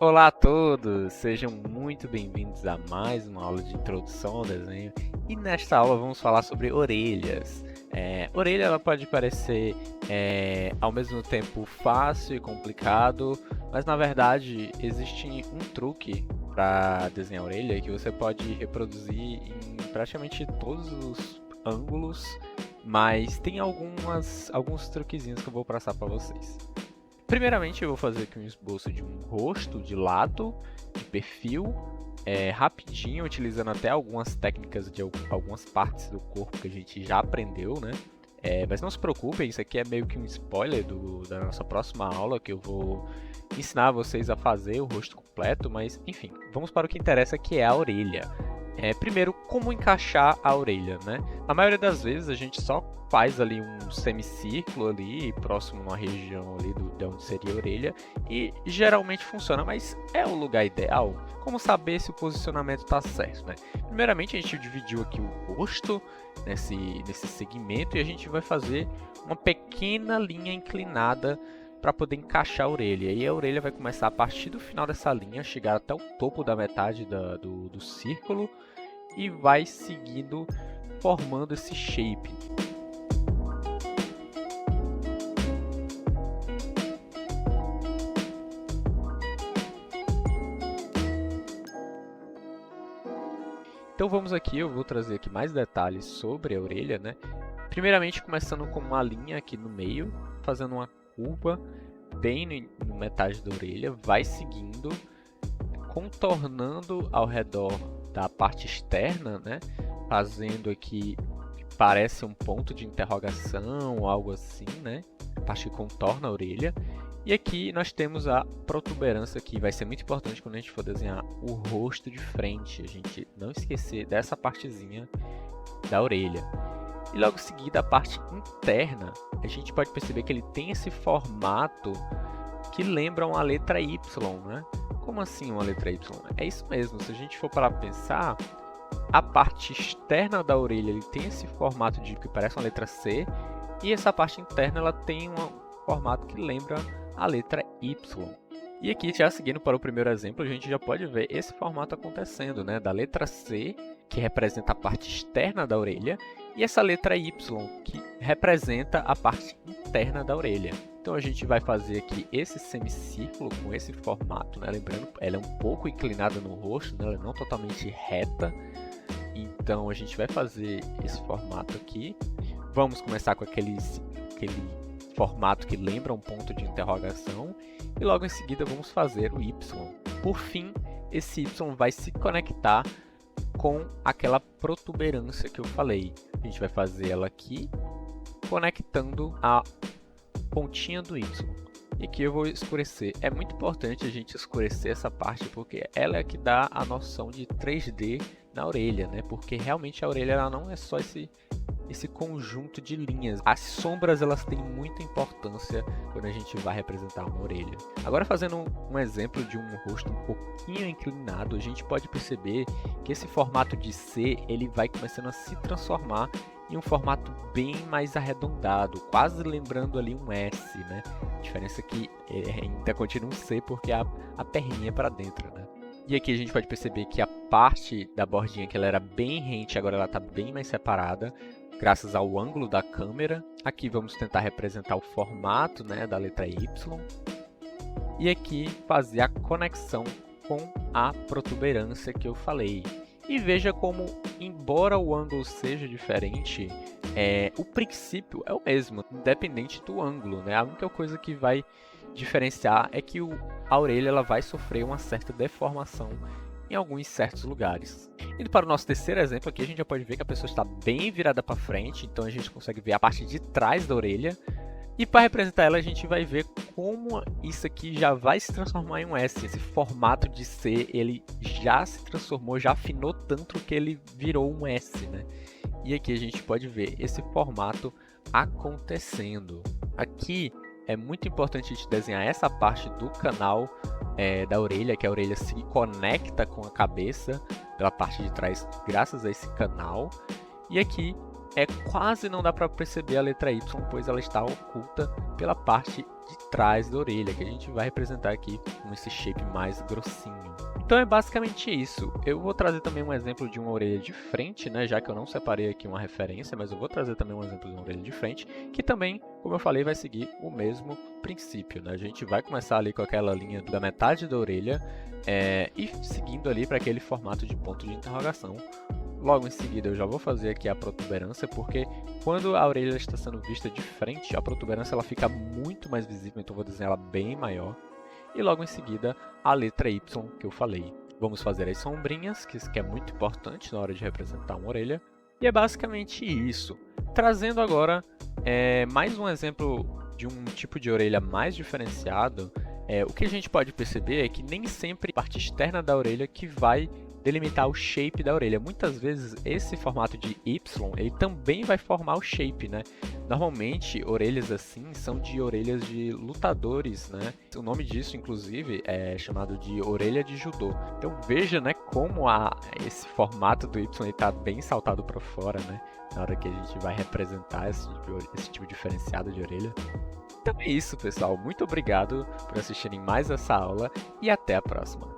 Olá a todos, sejam muito bem-vindos a mais uma aula de introdução ao desenho e nesta aula vamos falar sobre orelhas. Orelha ela pode parecer ao mesmo tempo fácil e complicado, mas na verdade existe um truque para desenhar a orelha que você pode reproduzir em praticamente todos os ângulos, mas tem alguns truquezinhos que eu vou passar para vocês. Primeiramente, eu vou fazer aqui um esboço de um rosto de lado, de perfil, rapidinho, utilizando até algumas técnicas de algumas partes do corpo que a gente já aprendeu, né? Mas não se preocupem, isso aqui é meio que um spoiler da nossa próxima aula, que eu vou ensinar vocês a fazer o rosto completo, mas enfim, vamos para o que interessa, que é a orelha. Primeiro, como encaixar a orelha, né? Na maioria das vezes a gente só faz ali um semicírculo ali, próximo a uma região ali de onde seria a orelha, e geralmente funciona, mas é o lugar ideal? Como saber se o posicionamento está certo, né? Primeiramente a gente dividiu aqui o rosto nesse segmento e a gente vai fazer uma pequena linha inclinada para poder encaixar a orelha. E a orelha vai começar a partir do final dessa linha, chegar até o topo da metade do círculo e vai seguindo, formando esse shape. Então vamos aqui, eu vou trazer aqui mais detalhes sobre a orelha, né? Primeiramente começando com uma linha aqui no meio, fazendo uma curva bem no metade da orelha, vai seguindo, contornando ao redor da parte externa, né? Fazendo aqui, parece um ponto de interrogação, algo assim, né? A parte que contorna a orelha. E aqui nós temos a protuberância, que vai ser muito importante quando a gente for desenhar o rosto de frente. A gente não esquecer dessa partezinha da orelha. E logo em seguida, a parte interna, a gente pode perceber que ele tem esse formato que lembra uma letra Y, né? Como assim uma letra Y? É isso mesmo, se a gente for para pensar, a parte externa da orelha ele tem esse formato de que parece uma letra C, e essa parte interna ela tem um formato que lembra a letra Y. E aqui, já seguindo para o primeiro exemplo, a gente já pode ver esse formato acontecendo, né? Da letra C, que representa a parte externa da orelha, e essa letra Y, que representa a parte interna da orelha. Então a gente vai fazer aqui esse semicírculo com esse formato, né? Lembrando, ela é um pouco inclinada no rosto, né? Ela não é totalmente reta. Então a gente vai fazer esse formato aqui. Vamos começar com aquele formato que lembra um ponto de interrogação e logo em seguida vamos fazer o Y. Por fim, esse Y vai se conectar com aquela protuberância que eu falei. A gente vai fazer ela aqui, conectando a pontinha do Y. E aqui eu vou escurecer. É muito importante a gente escurecer essa parte porque ela é que dá a noção de 3D na orelha, né? Porque realmente a orelha ela não é só esse conjunto de linhas. As sombras elas têm muita importância quando a gente vai representar uma orelha. Agora fazendo um exemplo de um rosto um pouquinho inclinado, a gente pode perceber que esse formato de C ele vai começando a se transformar em um formato bem mais arredondado, quase lembrando ali um S, né? A diferença é que ainda continua um C porque a perninha para dentro, né? E aqui a gente pode perceber que a parte da bordinha que ela era bem rente, agora ela está bem mais separada, graças ao ângulo da câmera. Aqui vamos tentar representar o formato, né, da letra Y. E aqui fazer a conexão com a protuberância que eu falei. E veja como, embora o ângulo seja diferente, o princípio é o mesmo, independente do ângulo, né? A única coisa que vai diferenciar é que a orelha ela vai sofrer uma certa deformação em alguns certos lugares. Indo para o nosso terceiro exemplo aqui, a gente já pode ver que a pessoa está bem virada para frente, então a gente consegue ver a parte de trás da orelha. E para representar ela, a gente vai ver como isso aqui já vai se transformar em um S. Esse formato de C, ele já se transformou, já afinou tanto que ele virou um S, né? E aqui a gente pode ver esse formato acontecendo. Aqui é muito importante a gente desenhar essa parte do canal da orelha, que a orelha se conecta com a cabeça pela parte de trás, graças a esse canal. E aqui quase não dá para perceber a letra Y, pois ela está oculta pela parte de trás da orelha, que a gente vai representar aqui com esse shape mais grossinho. Então é basicamente isso. Eu vou trazer também um exemplo de uma orelha de frente, né? Já que eu não separei aqui uma referência, mas eu vou trazer também um exemplo de uma orelha de frente, que também, como eu falei, vai seguir o mesmo princípio, né? A gente vai começar ali com aquela linha da metade da orelha e seguindo ali para aquele formato de ponto de interrogação. Logo em seguida eu já vou fazer aqui a protuberância, porque quando a orelha está sendo vista de frente, a protuberância ela fica muito mais visível, então eu vou desenhar ela bem maior. E logo em seguida a letra Y que eu falei. Vamos fazer as sombrinhas, que é muito importante na hora de representar uma orelha. E é basicamente isso. Trazendo agora mais um exemplo de um tipo de orelha mais diferenciado, o que a gente pode perceber é que nem sempre a parte externa da orelha que vai delimitar o shape da orelha. Muitas vezes esse formato de Y ele também vai formar o shape, né? Normalmente orelhas assim são de orelhas de lutadores, né? O nome disso inclusive é chamado de orelha de judô. Então veja, né, como esse formato do Y está bem saltado para fora, né? Na hora que a gente vai representar esse tipo diferenciado de orelha. Então é isso, pessoal. Muito obrigado por assistirem mais essa aula e até a próxima.